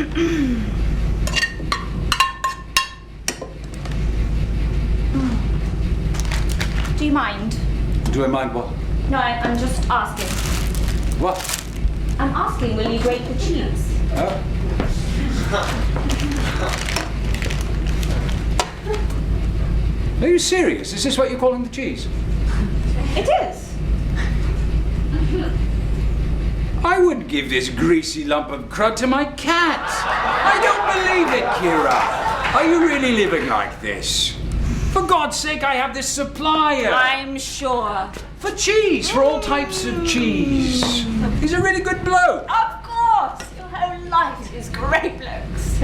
Do you mind? Do I mind what? No, I'm just asking. What? I'm asking, will you grate the cheese? Oh. Are you serious? Is this what you're calling the cheese? It is. I wouldn't give this greasy lump of crud to my cat. I don't believe it, Kira. Are you really living like this? For God's sake, I have this supplier. I'm sure. For cheese, for all types of cheese. He's a really good bloke. Of course! Your whole life is great blokes.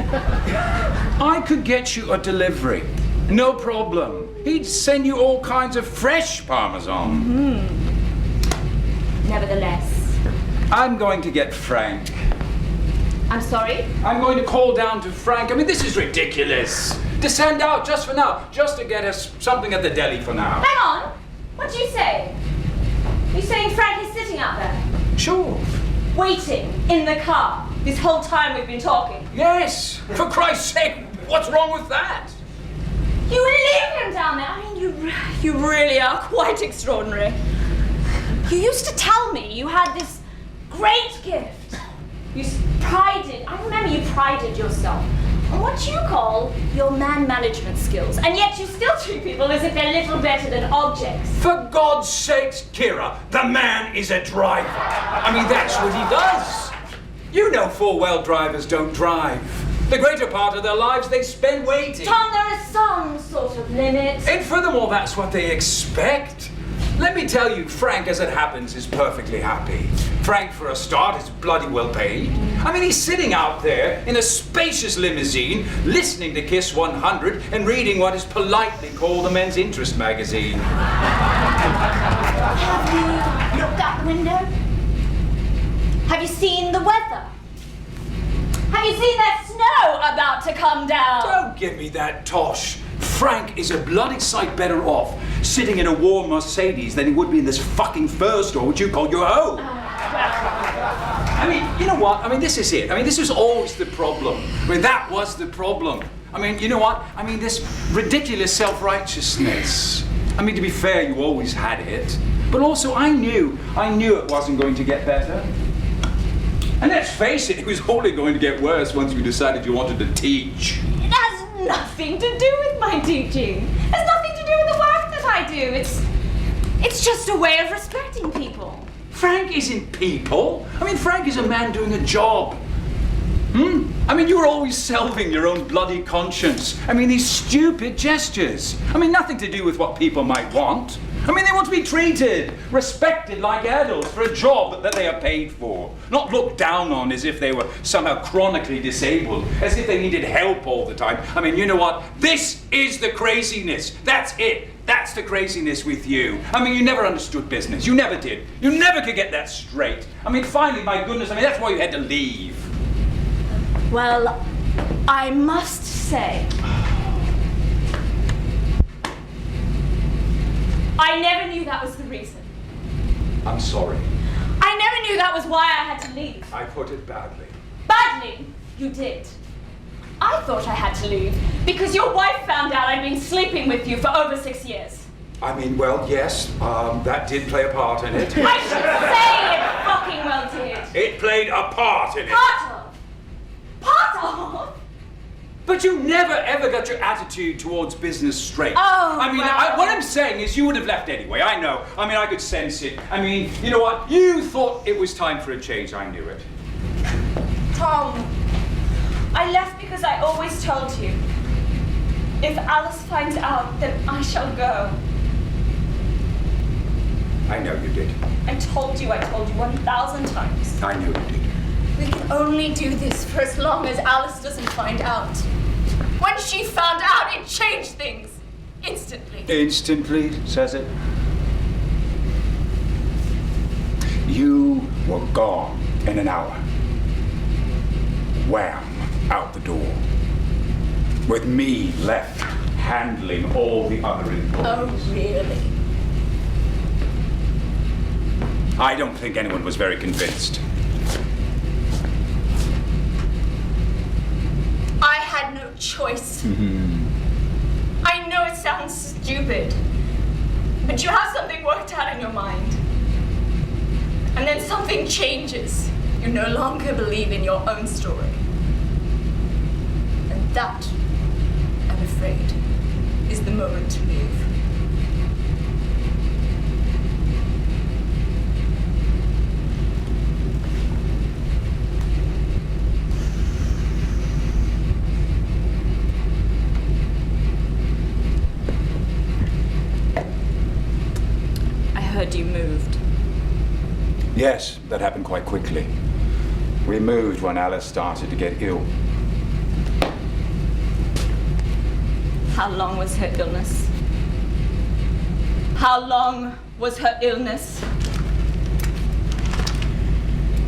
I could get you a delivery. No problem. He'd send you all kinds of fresh parmesan. Nevertheless. I'm going to get Frank. I'm sorry? I'm going to call down to Frank. I mean, this is ridiculous. To send out just for now, just to get us something at the deli for now. Hang on! What do you say? You're saying Frank is sitting out there? Sure. Waiting in the car this whole time we've been talking? Yes. For Christ's sake, what's wrong with that? You leave him down there? I mean, you really are quite extraordinary. You used to tell me you had this great gift. You prided, I remember you prided yourself on what you call your man management skills, and yet you still treat people as if they're little better than objects. For God's sakes, Kira, the man is a driver. I mean, that's what he does. You know full well drivers don't drive. The greater part of their lives they spend waiting. Tom, there is some sort of limit. And furthermore, that's what they expect. Let me tell you, Frank, as it happens, is perfectly happy. Frank, for a start, is bloody well paid. I mean, he's sitting out there in a spacious limousine, listening to Kiss 100 and reading what is politely called a men's interest magazine. Have you looked out the window? Have you seen the weather? Have you seen that snow about to come down? Don't give me that tosh. Frank is a bloody sight better off sitting in a warm Mercedes than he would be in this fucking fur store which you call your home. I mean, you know what? I mean, this is it. I mean, this was always the problem. I mean, that was the problem. I mean, you know what? I mean, this ridiculous self-righteousness. I mean, to be fair, you always had it. But also, I knew it wasn't going to get better. And let's face it was only going to get worse once you decided you wanted to teach. It has nothing to do with my teaching. It has nothing to do with the work that I do. It's just a way of respecting people. Frank isn't people. I mean, Frank is a man doing a job. I mean, you're always salving your own bloody conscience. I mean, these stupid gestures. I mean, nothing to do with what people might want. I mean, they want to be treated, respected like adults for a job that they are paid for. Not looked down on as if they were somehow chronically disabled, as if they needed help all the time. I mean, you know what? This is the craziness. That's it. That's the craziness with you. I mean, you never understood business. You never did. You never could get that straight. I mean, finally, my goodness, I mean, that's why you had to leave. Well, I must say, I never knew that was the reason. I'm sorry. I never knew that was why I had to leave. I put it badly. Badly? You did. I thought I had to leave because your wife found out I'd been sleeping with you for over 6 years. I mean, well, yes, that did play a part in it. I should say it fucking well did. It played a part in it. Part of? Part of? But you never ever got your attitude towards business straight. Oh, I mean, well. what I'm saying is you would have left anyway, I know. I mean, I could sense it. I mean, you know what? You thought it was time for a change, I knew it. Tom, I left because I always told you, if Alice finds out, then I shall go. I know you did. I told you 1,000 times. I know you did. We can only do this for as long as Alice doesn't find out. When she found out, it changed things. Instantly. Instantly, says it. You were gone in an hour. Wham, out the door. With me left handling all the other employees. Oh, really? I don't think anyone was very convinced. choice. I know it sounds stupid, but you have something worked out in your mind. And then something changes. You no longer believe in your own story. And that, I'm afraid, is the moment to leave. I heard you moved. Yes, that happened quite quickly. We moved when Alice started to get ill. How long was her illness? How long was her illness?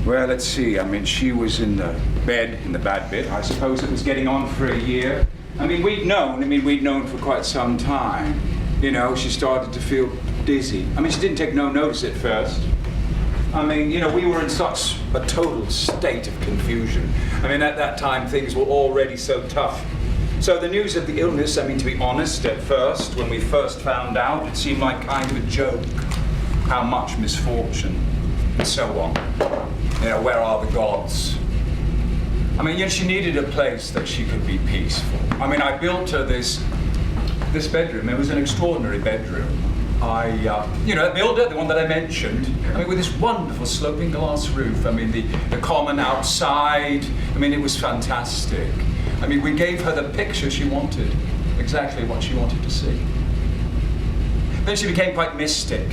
Well, let's see. I mean, she was in the bed, in the bad bit. I suppose it was getting on for a year. I mean, we'd known for quite some time. You know, she started to feel dizzy. I mean, she didn't take no notice at first. I mean, you know, we were in such a total state of confusion. I mean, at that time, things were already so tough. So the news of the illness, I mean, to be honest, at first, when we first found out, it seemed like kind of a joke. How much misfortune, and so on. You know, where are the gods? I mean, you know, she needed a place that she could be peaceful. I mean, I built her this bedroom. It was an extraordinary bedroom. I built it, the one that I mentioned. I mean, with this wonderful sloping glass roof. I mean, the common outside. I mean, it was fantastic. I mean, we gave her the picture she wanted, exactly what she wanted to see. Then she became quite mystic.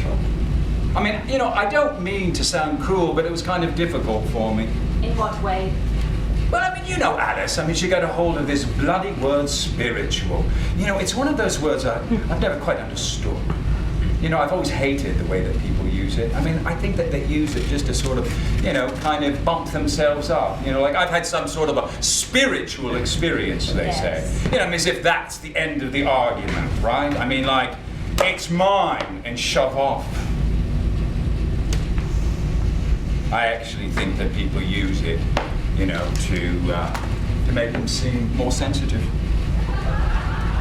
I mean, you know, I don't mean to sound cruel, but it was kind of difficult for me. In what way? Well, I mean, you know Alice. I mean, she got a hold of this bloody word spiritual. You know, it's one of those words I've never quite understood. You know, I've always hated the way that people use it. I mean, I think that they use it just to sort of, you know, kind of bump themselves up. You know, like I've had some sort of a spiritual experience, they say. You know, I mean, as if that's the end of the argument, right? I mean, like, it's mine and shove off. I actually think that people use it, you know, to make them seem more sensitive.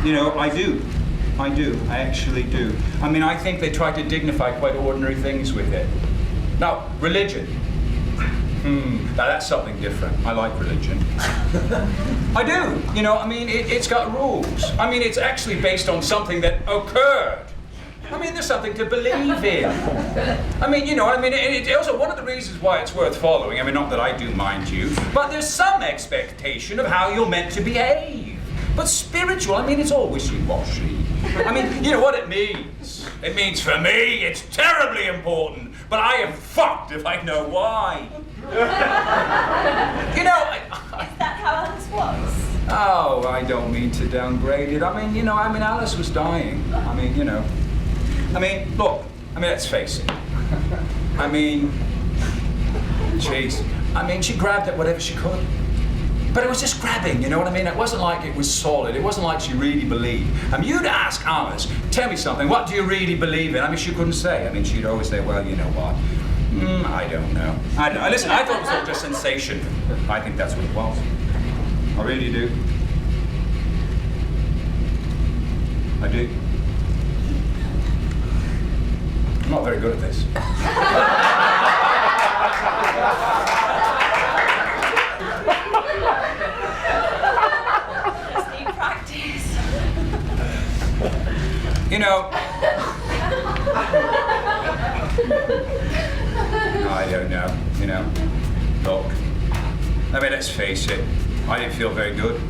You know, I do. I actually do. I mean, I think they try to dignify quite ordinary things with it. Now, religion. Now that's something different. I like religion. I do. You know, I mean, it's got rules. I mean, it's actually based on something that occurred. I mean, there's something to believe in. I mean, you know, I mean, it's also one of the reasons why it's worth following. I mean, not that I do, mind you, but there's some expectation of how you're meant to behave. But spiritual, I mean, it's all wishy-washy. I mean, you know what it means? It means for me, it's terribly important, but I am fucked if I know why. You know, Is that how Alice was? Oh, I don't mean to downgrade it. I mean, you know, Alice was dying. I mean, you know. I mean, look, I mean, let's face it. I mean, jeez. I mean, she grabbed at whatever she could. But it was just grabbing, you know what I mean? It wasn't like it was solid. It wasn't like she really believed. I mean, you'd ask Alice, tell me something, what do you really believe in? I mean, she couldn't say. I mean, she'd always say, well, you know what? I don't know. Listen, I thought it was all just sensation. I think that's what it was. I really do. I do. I'm not very good at this. Just need practice. You know, I don't know, you know. Look, I mean, let's face it, I didn't feel very good.